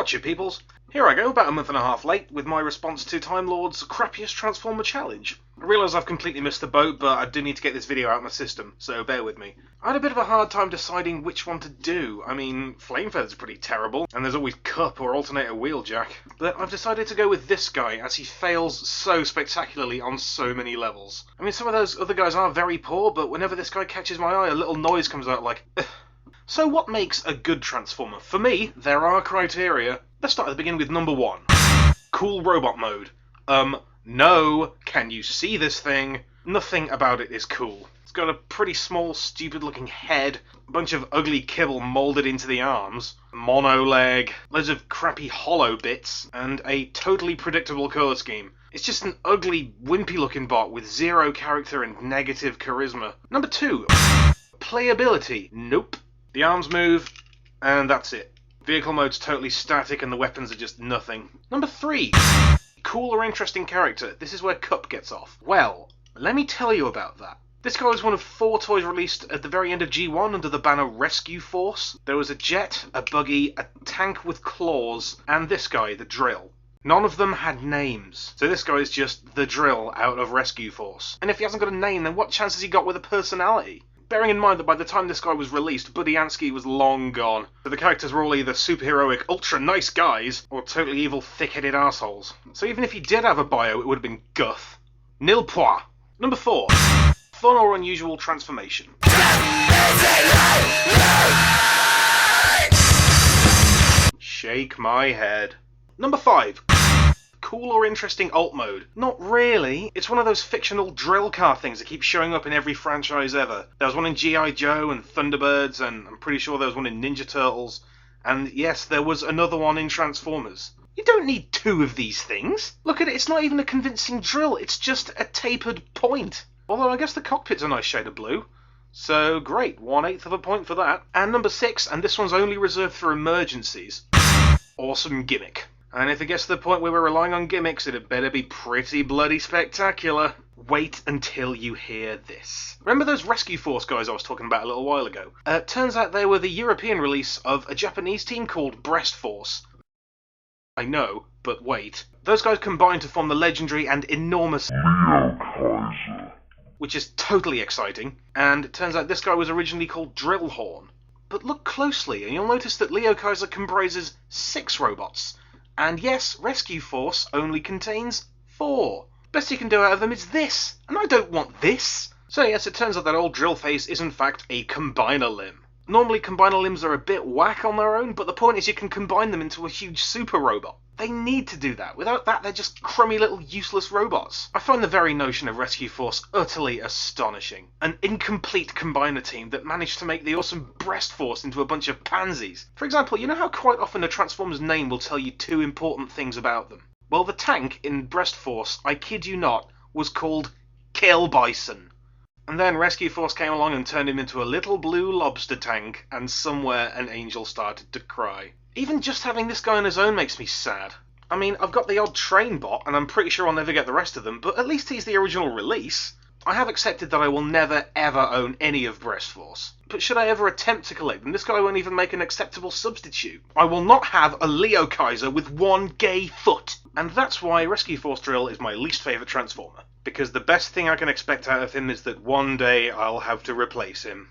Gotcha, peoples. Here I go, about a month and a half late, with my response to Time Lord's crappiest Transformer challenge. I realise I've completely missed the boat, but I do need to get this video out of my system, so bear with me. I had a bit of a hard time deciding which one to do. I mean, Flame Feather's pretty terrible, and there's always Cup or Alternator Wheeljack. But I've decided to go with this guy, as he fails so spectacularly on so many levels. I mean, some of those other guys are very poor, but whenever this guy catches my eye, a little noise comes out like, ugh. So what makes a good Transformer? For me, there are criteria. Let's start at the beginning with number 1. Cool robot mode. No. Can you see this thing? Nothing about it is cool. It's got a pretty small, stupid-looking head, a bunch of ugly kibble moulded into the arms, mono leg, loads of crappy hollow bits, and a totally predictable colour scheme. It's just an ugly, wimpy-looking bot with zero character and negative charisma. Number 2. Playability. Nope. The arms move, and that's it. Vehicle mode's totally static and the weapons are just nothing. Number 3. Cool or interesting character. This is where Cup gets off. Well, let me tell you about that. This guy was one of 4 toys released at the very end of G1 under the banner Rescue Force. There was a jet, a buggy, a tank with claws, and this guy, the Drill. None of them had names. So this guy is just the Drill out of Rescue Force. And if he hasn't got a name, then what chance has he got with a personality? Bearing in mind that by the time this guy was released, Buddy Ansky was long gone. So the characters were all either superheroic, ultra-nice guys, or totally evil, thick-headed assholes. So even if he did have a bio, it would have been guff. Nil point. Number 4. Fun or unusual transformation. Shake my head. Number 5. Cool or interesting alt mode? Not really. It's one of those fictional drill car things that keep showing up in every franchise ever. There was one in G.I. Joe and Thunderbirds, and I'm pretty sure there was one in Ninja Turtles. And yes, there was another one in Transformers. You don't need 2 of these things. Look at it, it's not even a convincing drill, it's just a tapered point. Although I guess the cockpit's a nice shade of blue. So great, 1/8 of a point for that. And number 6, and this one's only reserved for emergencies. Awesome gimmick. And if it gets to the point where we're relying on gimmicks, it better be pretty bloody spectacular. Wait until you hear this. Remember those Rescue Force guys I was talking about a little while ago? Turns out they were the European release of a Japanese team called Breast Force. I know, but wait. Those guys combined to form the legendary and enormous Leo, which is totally exciting. And it turns out this guy was originally called Drillhorn. But look closely, and you'll notice that Leo Kaiser comprises 6 robots. And yes, Rescue Force only contains 4. Best you can do out of them is this, and I don't want this. So yes, it turns out that old Drill Face is in fact a combiner limb. Normally combiner limbs are a bit whack on their own, but the point is you can combine them into a huge super robot. They need to do that. Without that, they're just crummy little useless robots. I find the very notion of Rescue Force utterly astonishing. An incomplete combiner team that managed to make the awesome Breast Force into a bunch of pansies. For example, you know how quite often a Transformer's name will tell you 2 important things about them? Well, the tank in Breast Force, I kid you not, was called Kill Bison. And then Rescue Force came along and turned him into a little blue lobster tank, and somewhere an angel started to cry. Even just having this guy on his own makes me sad. I mean, I've got the odd train bot, and I'm pretty sure I'll never get the rest of them, but at least he's the original release. I have accepted that I will never, ever own any of Breast Force. But should I ever attempt to collect them, this guy won't even make an acceptable substitute. I will not have a Leo Kaiser with 1 gay foot. And that's why Rescue Force Drill is my least favourite Transformer. Because the best thing I can expect out of him is that one day I'll have to replace him.